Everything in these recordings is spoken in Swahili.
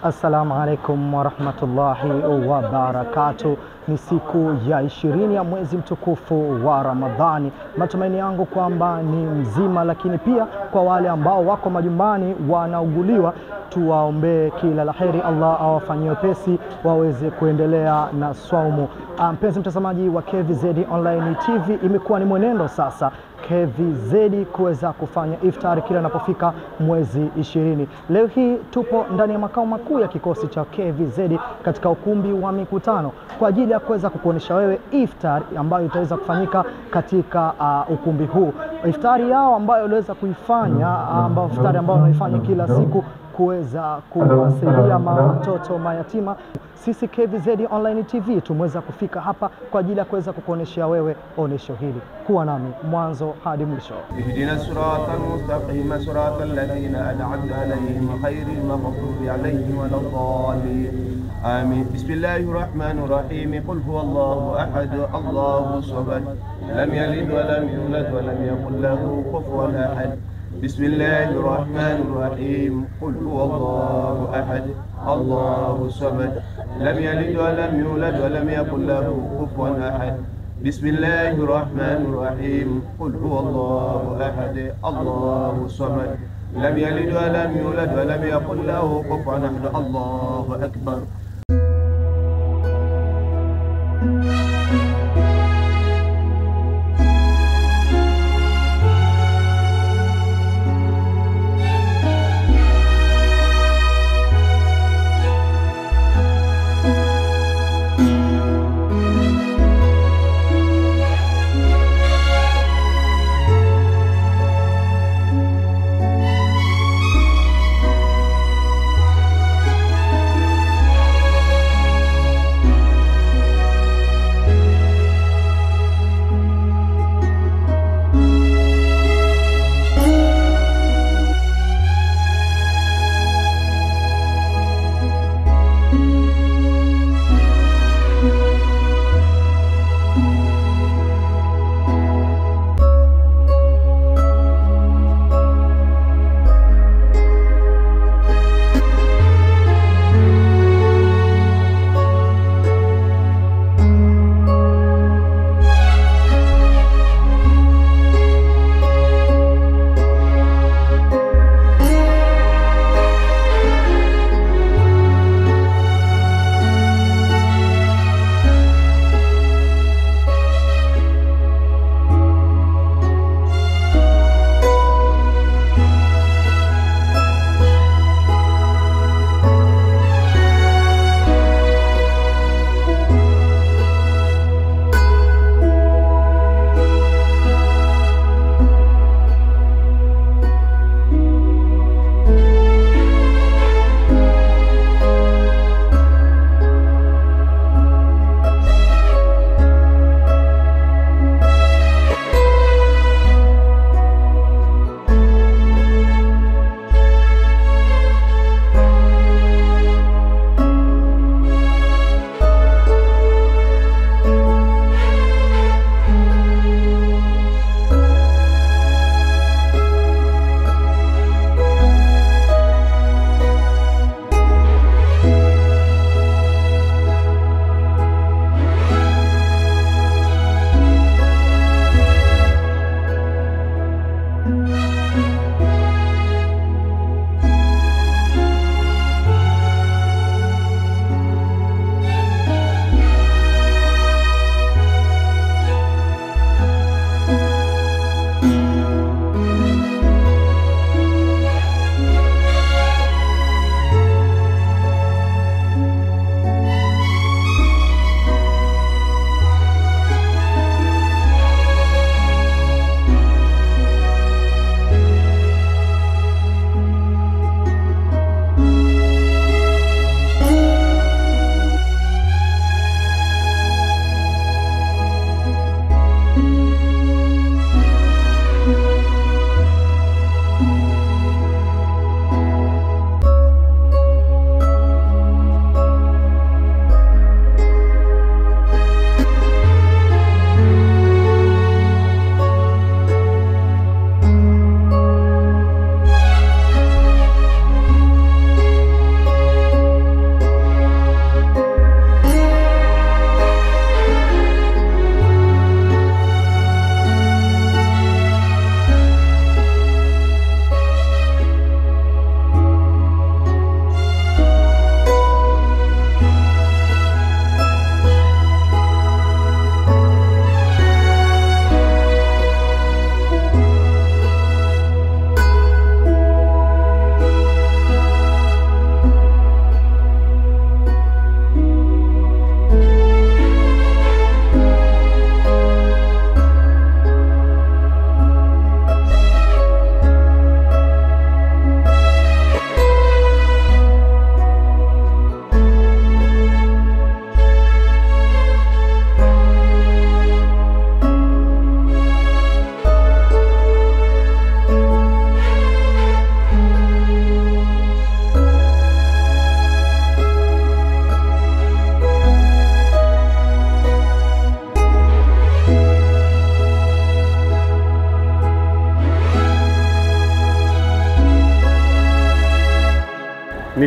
Assalamu alaikum wa rahmatullahi wa barakatuh. Ni siku ya 20 ya mwezi mtukufu wa Ramadhani. Matumaini yangu kwamba ni mzima, lakini pia kwa wale ambao wako majumbani wanauguliwa, tuwaombee kila laheri, Allah awafanyie pesi waweze kuendelea na swaumu. Mpenzi mtazamaji wa KVZ Online TV, imekuwa ni mwenendo sasa KVZ kuweza kufanya iftari kila napofika mwezi 20. Leo hii tupo ndani ya makao makuu ya kikosi cha KVZ katika ukumbi wa mikutano kwa ajili ya kuweza kukuonesha wewe iftari ambayo itaweza kufanyika katika ukumbi huu. Iftari yao ambayo uliweza kuifanya, iftari ambayo unaifanya kila siku kuweza kuwasaidia watoto mayatima. Sisi KVZ Online TV tumeweza kufika hapa kwa ajili ya kuweza kukuoneshea wewe onesho hili. Kuwa nami mwanzo hadi mwisho. Ihdina siratal mustaqim siratal ladhina an'amta alayhim ghayril maghdubi alayhim waladdallin. Amin. Bismillahir rahmanir rahim. Qul huwallahu ahad, Allahu samad, lam yalid wa lam yulad wa lam yakul lahu kufuwan ahad. بسم الله الرحمن الرحيم. قل هو الله أحد الله الصمد لم يلد ولم يولد ولم يكن له كفوا أحد. بسم الله الرحمن الرحيم. قل هو الله أحد الله الصمد لم يلد ولم يولد ولم يكن له كفوا أحد. الله أكبر.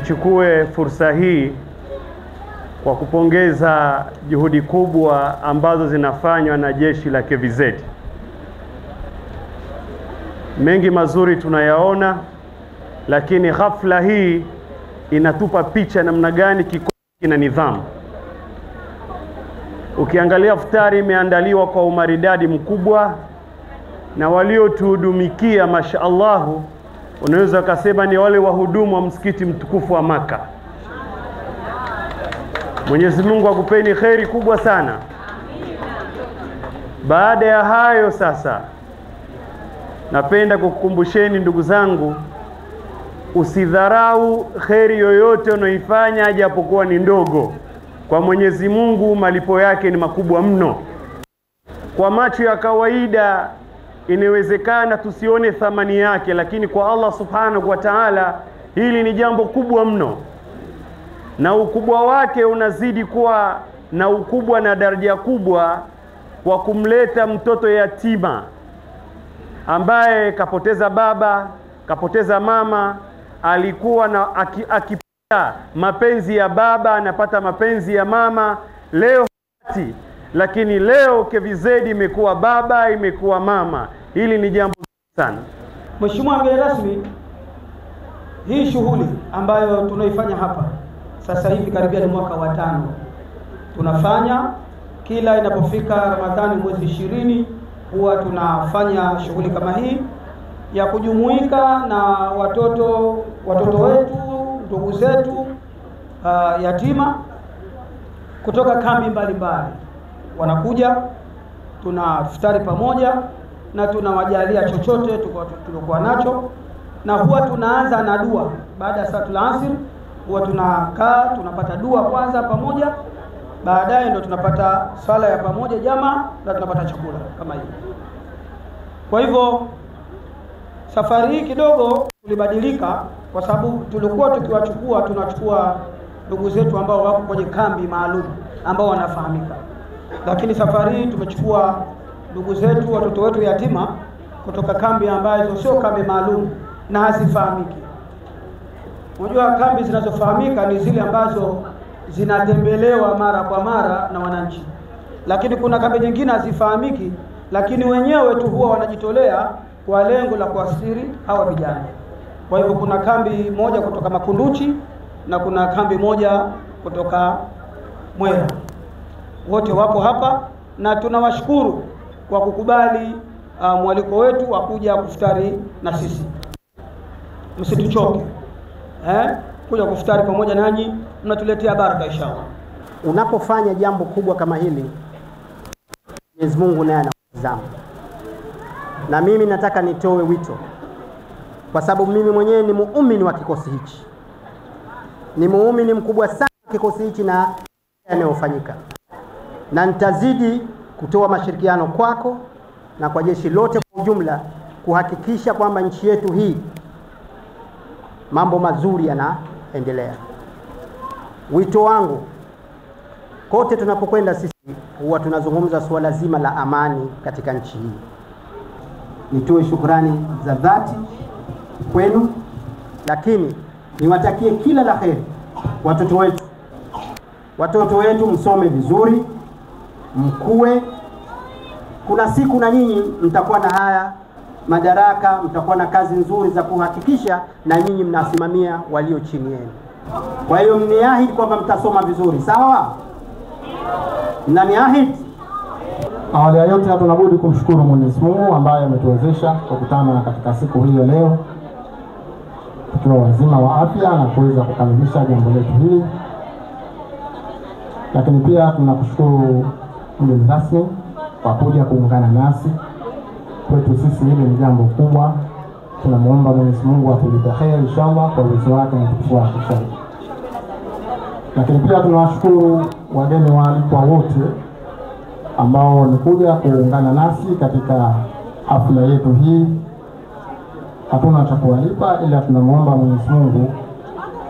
nichukue fursa hii kwa kupongeza juhudi kubwa ambazo zinafanywa na jeshi la KVZ. Mengi mazuri tunayaona, lakini ghafla hii inatupa picha namna gani kikosi kina nidhamu. Ukiangalia iftari imeandaliwa kwa umaridadi mkubwa, na waliotuhudumikia mashaallah unaweza kusema ni wale wahudumu wa msikiti mtukufu wa Maka. Mwenyezi Mungu akupeni kheri kubwa sana. Baada ya hayo sasa, napenda kukukumbusheni ndugu zangu, usidharau kheri yoyote unayoifanya japokuwa ni ndogo. Kwa Mwenyezi Mungu malipo yake ni makubwa mno. Kwa macho ya kawaida inawezekana tusione thamani yake, lakini kwa Allah subhanahu wa ta'ala hili ni jambo kubwa mno, na ukubwa wake unazidi kuwa na ukubwa na daraja kubwa kwa kumleta mtoto yatima ambaye kapoteza baba, kapoteza mama, alikuwa na akipata mapenzi ya baba, anapata mapenzi ya mama, leo hati. Lakini leo KVZ imekuwa baba, imekuwa mama. Hili ni jambo sana. Mheshimiwa mgeni rasmi, hii shughuli ambayo tunaifanya hapa sasa hivi karibia ni mwaka wa 5. Tunafanya kila inapofika Ramadhani mwezi 20 huwa tunafanya shughuli kama hii ya kujumuika na watoto wetu, ndugu zetu yatima kutoka kambi mbalimbali. Wanakuja, tunafutari pamoja na tunawajalia chochote tulikuwa nacho, na huwa tunaanza na dua. Baada ya salatul asr huwa tunakaa tunapata dua kwanza pamoja, baadaye ndo tunapata sala ya pamoja jamaa, na tunapata chakula kama hiyo. Kwa hivyo safari hii kidogo tulibadilika, kwa sababu tulikuwa tukiwachukua tunachukua ndugu zetu ambao wako kwenye kambi maalum ambao wanafahamika, lakini safari hii tumechukua ndugu zetu, watoto wetu yatima kutoka kambi ambazo sio kambi maalum na hazifahamiki. Unajua kambi zinazofahamika ni zile ambazo zinatembelewa mara kwa mara na wananchi, lakini kuna kambi nyingine hazifahamiki, lakini wenyewe tu huwa wanajitolea kwa lengo la kuasiri hawa vijana. Kwa hivyo kuna kambi moja kutoka Makunduchi na kuna kambi moja kutoka Mwera. Wote wapo hapa na tunawashukuru kwa kukubali mwaliko wetu wa kuja kufutari na sisi. Msituchoke. Kuja kufutari pamoja nanyi, mnatuletea baraka inshallah. Unapofanya jambo kubwa kama hili, Mwenyezi Mungu naye anakutazama. Na mimi nataka nitoe wito, kwa sababu mimi mwenyewe ni muumini wa kikosi hichi. Ni muumini mkubwa sana kikosi hichi na yanayofanyika. Na nitazidi kutoa mashirikiano kwako na kwa jeshi lote kwa ujumla kuhakikisha kwamba nchi yetu hii mambo mazuri yanaendelea. Wito wangu kote tunapokwenda sisi huwa tunazungumza suala zima la amani katika nchi hii. Nitoe shukrani za dhati kwenu, lakini niwatakie kila la kheri watoto wetu. Watoto wetu msome vizuri, mkue. Kuna siku na nyinyi mtakuwa na haya madaraka, mtakuwa na kazi nzuri za kuhakikisha na nyinyi mnasimamia walio chini yenu. Kwa hiyo mniahidi kwamba mtasoma vizuri, sawa? Mnaniahidi? Awali ya yote tunabudi kumshukuru Mwenyezi Mungu ambaye ametuwezesha kukutana katika siku hii ya leo tukiwa wazima wa afya na kuweza kukamilisha jambo letu hili. Lakini pia tunakushukuru mgeni rasmi kwa kuja kuungana nasi. Kwetu sisi hili ni jambo kubwa. Tunamuomba Mwenyezi Mungu atulipe kheri inshallah kwa uwezo wake na utukufu wake inshallah. Lakini pia tunawashukuru wageni waalikwa wote ambao wamekuja kuungana nasi katika hafla yetu hii. Hatuna cha kuwalipa, ila tunamuomba Mwenyezi Mungu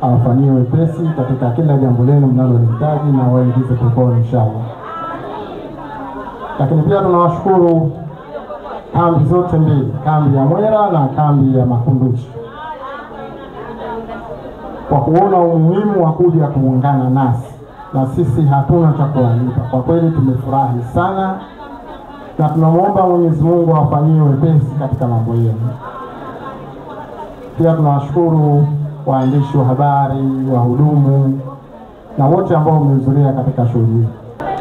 awafanyie wepesi katika kila jambo lenu mnalohitaji na waingize peponi inshallah. Lakini pia tunawashukuru kambi zote mbili, kambi ya Mwera na kambi ya Makunduchi. kwa kuona umuhimu wa kuja kuungana nasi, na sisi hatuna cha kuwalipa. Kwa kweli tumefurahi sana, na tunamwomba Mwenyezi Mungu awafanyie wepesi katika mambo yenu. Pia tunawashukuru waandishi wa habari, wahudumu na wote ambao wamehudhuria katika shughuli hii.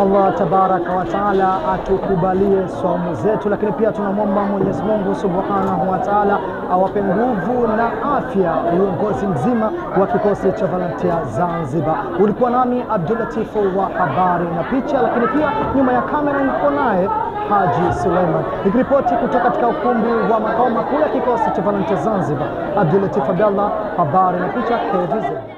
Allah tabaraka wa taala atukubalie saumu zetu, lakini pia tunamwomba Mwenyezi Mungu subhanahu wa taala awape nguvu na afya uongozi mzima wa kikosi cha Volunteer Zanzibar. Ulikuwa nami Abdul Latifu wa habari na picha, lakini pia nyuma ya kamera niko naye Haji Suleiman nikiripoti kutoka katika ukumbi wa makao makuu ya kikosi cha Volunteer Zanzibar. Abdul Latif Abdallah, habari na picha, KVZ.